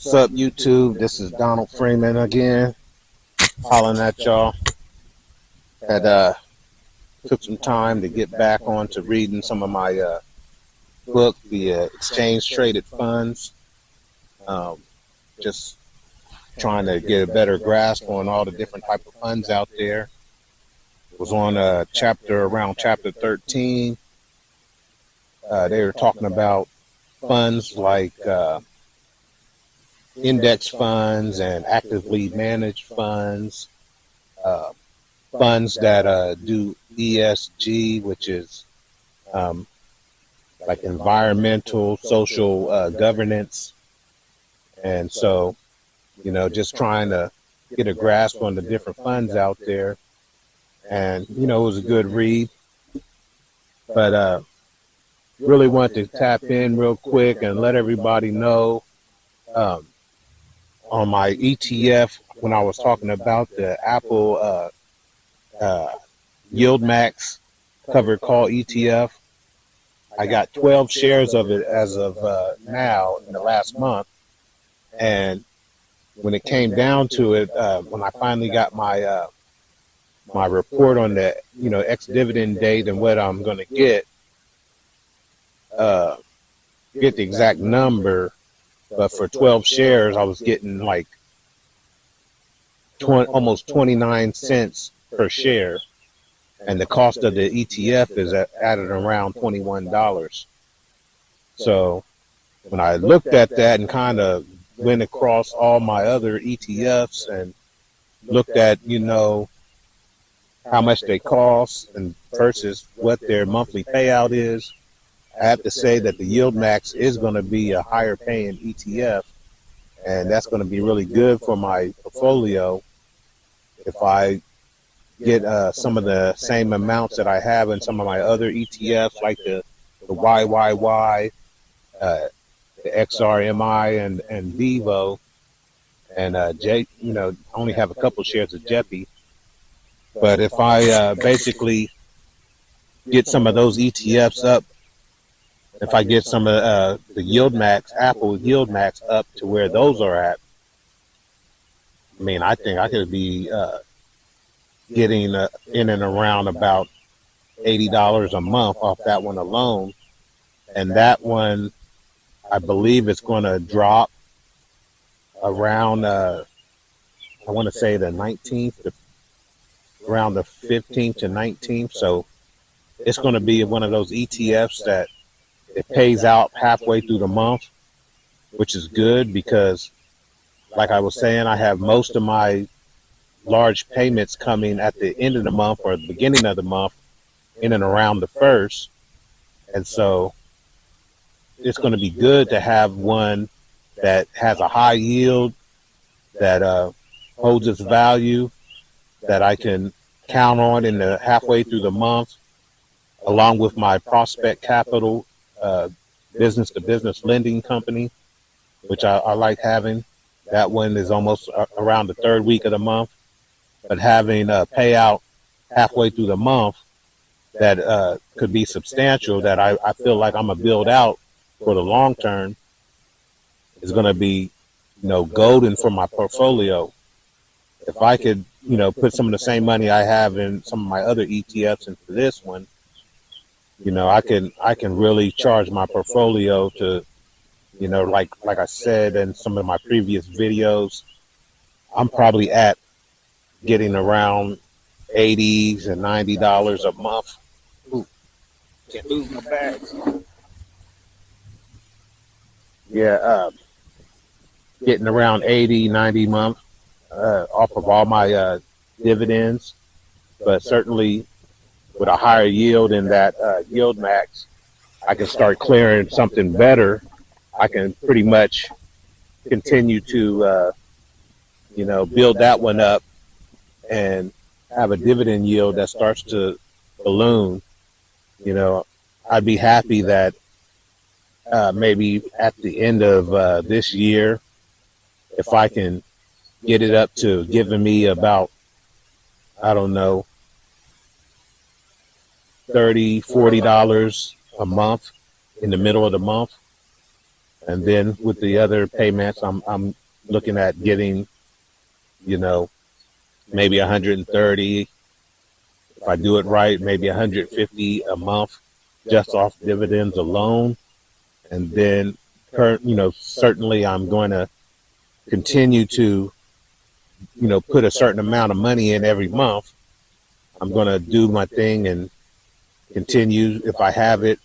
What's up, YouTube? This is Donald Freeman again, hollering at y'all. Had took some time to get back on to reading some of my book, the Exchange Traded Funds. Just trying to get a better grasp on all the different type of funds out there. Was on around chapter 13. They were talking about funds like index funds and actively managed funds, funds that do ESG, which is like environmental, social governance. And so, just trying to get a grasp on the different funds out there. And, it was a good read. But really want to tap in real quick and let everybody know on my ETF, when I was talking about the Apple Yield Max covered call ETF, I got 12 shares of it as of now in the last month. And when it came down to it, when I finally got my my report on the ex-dividend date and what I'm going to get the exact number, but for 12 shares, I was getting like almost 29 cents per share. And the cost of the ETF is at around $21. So when I looked at that and kind of went across all my other ETFs and looked at, how much they cost and versus what their monthly payout is, I have to say that the Yield Max is going to be a higher paying ETF, and that's going to be really good for my portfolio if I get some of the same amounts that I have in some of my other ETFs, like the YYY, the XRMI, and Vivo, and only have a couple shares of JEPI. But if I basically get some of those ETFs up, if I get some of the Yield Max, Apple Yield Max up to where those are at, I mean, I think I could be getting in and around about $80 a month off that one alone. And that one, I believe it's going to drop around, I want to say the 19th, around the 15th to 19th. So it's going to be one of those ETFs that it pays out halfway through the month, which is good because, like I was saying, I have most of my large payments coming at the end of the month or the beginning of the month, in and around the first. And so it's going to be good to have one that has a high yield, that holds its value, that I can count on in the halfway through the month, along with my Prospect Capital business-to-business lending company, which I like having. That one is almost around the third week of the month, but having a payout halfway through the month that could be substantial, that I feel like I'm going to build out for the long term, is going to be, golden for my portfolio. If I could, put some of the same money I have in some of my other ETFs into this one, I can really charge my portfolio to, like I said in some of my previous videos, I'm probably at getting around $80 and $90 a month. Ooh, can't lose my bags. Yeah, getting around 80, 90 a month off of all my dividends, but certainly with a higher yield in that Yield Max, I can start clearing something better. I can pretty much continue to, build that one up and have a dividend yield that starts to balloon. I'd be happy that maybe at the end of this year, if I can get it up to giving me about, I don't know, $30, $40 a month in the middle of the month, And then with the other payments, I'm looking at getting, you know, maybe 130. If I do it right, maybe 150 a month just off dividends alone. And then, certainly I'm going to continue to, put a certain amount of money in every month. I'm going to do my thing and continue if I have it.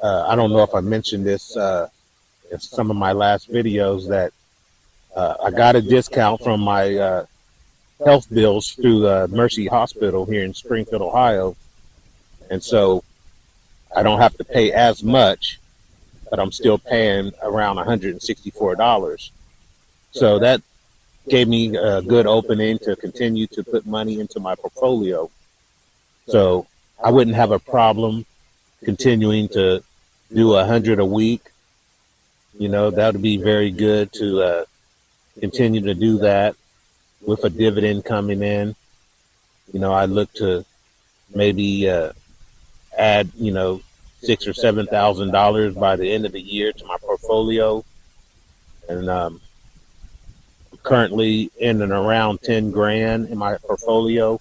I don't know if I mentioned this in some of my last videos that I got a discount from my health bills through the Mercy Hospital here in Springfield, Ohio. And so I don't have to pay as much, but I'm still paying around $164. So that gave me a good opening to continue to put money into my portfolio. So I wouldn't have a problem continuing to do 100 a week. That would be very good to continue to do that with a dividend coming in. I look to maybe add, $6,000 or $7,000 by the end of the year to my portfolio. And I'm currently in and around 10 grand in my portfolio.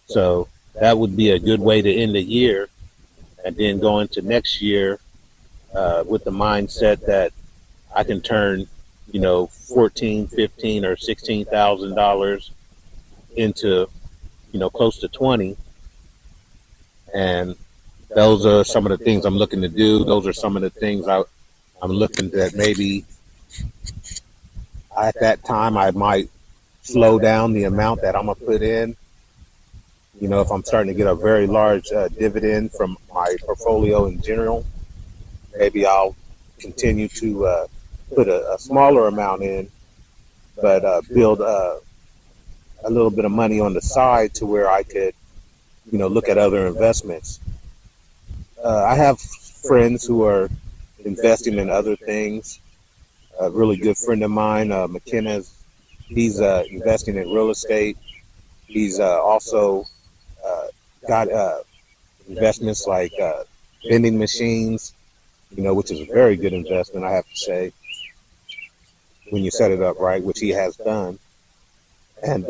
So that would be a good way to end the year and then go into next year with the mindset that I can turn, 14, 15 or $16,000 into, close to 20. And those are some of the things I'm looking to do. Those are some of the things I'm looking at. Maybe at that time I might slow down the amount that I'm gonna put in. If I'm starting to get a very large dividend from my portfolio in general, maybe I'll continue to put a smaller amount in, but build a little bit of money on the side to where I could, look at other investments. I have friends who are investing in other things. A really good friend of mine, McKenna's, he's investing in real estate. He's also got investments like vending machines, which is a very good investment, I have to say, when you set it up right, which he has done. And,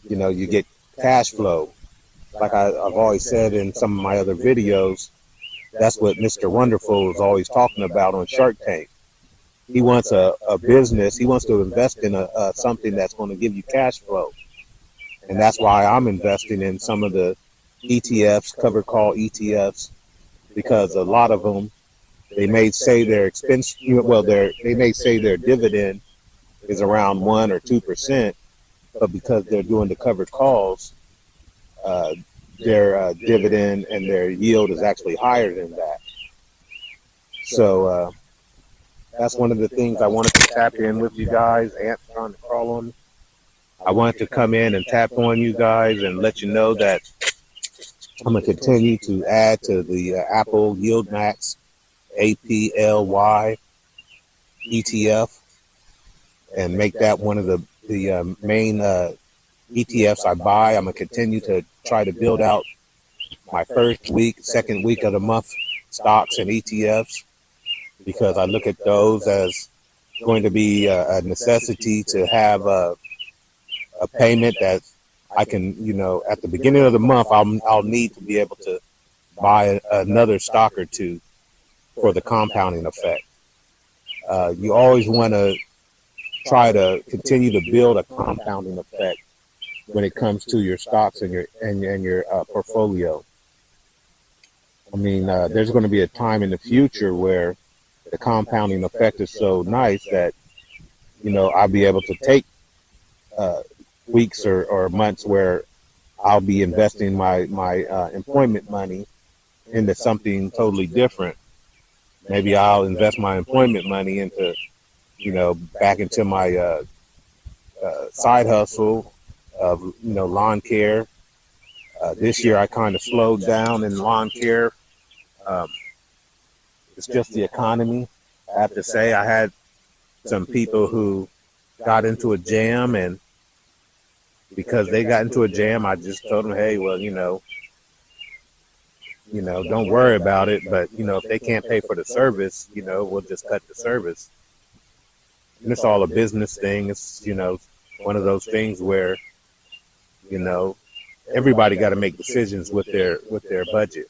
you get cash flow. Like I've always said in some of my other videos, that's what Mr. Wonderful is always talking about on Shark Tank. He wants a business. He wants to invest in something that's going to give you cash flow. And that's why I'm investing in some of the ETFs, covered call ETFs, because a lot of them, they may say their expense, they may say their dividend is around 1 or 2%, but because they're doing the covered calls, their dividend and their yield is actually higher than that. So that's one of the things I wanted to tap in with you guys. Ant's trying to crawl on me. I wanted to come in and tap on you guys and let you know that I'm going to continue to add to the Apple Yield Max APLY ETF and make that one of the main ETFs I buy. I'm going to continue to try to build out my first week, second week of the month stocks and ETFs, because I look at those as going to be a necessity to have a payment that I can, at the beginning of the month, I'll need to be able to buy another stock or two for the compounding effect. You always want to try to continue to build a compounding effect when it comes to your stocks and your portfolio. I mean, there's going to be a time in the future where the compounding effect is so nice that, I'll be able to take weeks or months where I'll be investing my employment money into something totally different. Maybe I'll invest my employment money into, back into my side hustle of, lawn care. This year I kind of slowed down in lawn care. It's just the economy. I have to say, I had some people who got into a jam, and because they got into a jam, I just told them, hey, well, don't worry about it. But, if they can't pay for the service, we'll just cut the service. And it's all a business thing. It's, one of those things where, you know, everybody got to make decisions with their budget.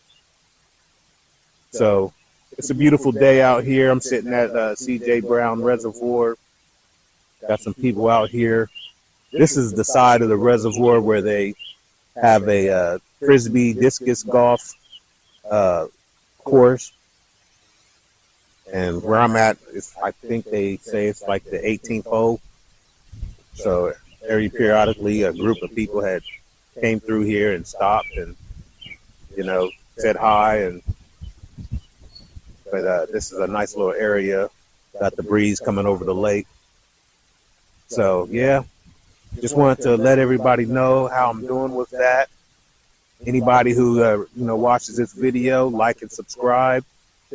So it's a beautiful day out here. I'm sitting at C.J. Brown Reservoir. Got some people out here. This is the side of the reservoir where they have a frisbee discus golf course. And where I'm at is, I think they say it's like the 18th hole. So very periodically, a group of people had came through here and stopped and, said hi. But this is a nice little area. Got the breeze coming over the lake. So, yeah, just wanted to let everybody know how I'm doing with that. Anybody who, watches this video, like and subscribe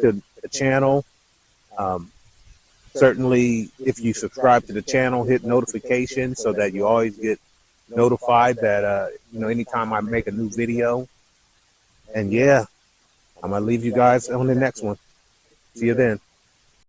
to the channel. Certainly, if you subscribe to the channel, hit notification so that you always get notified that, anytime I make a new video. And yeah, I'm going to leave you guys on the next one. See you then.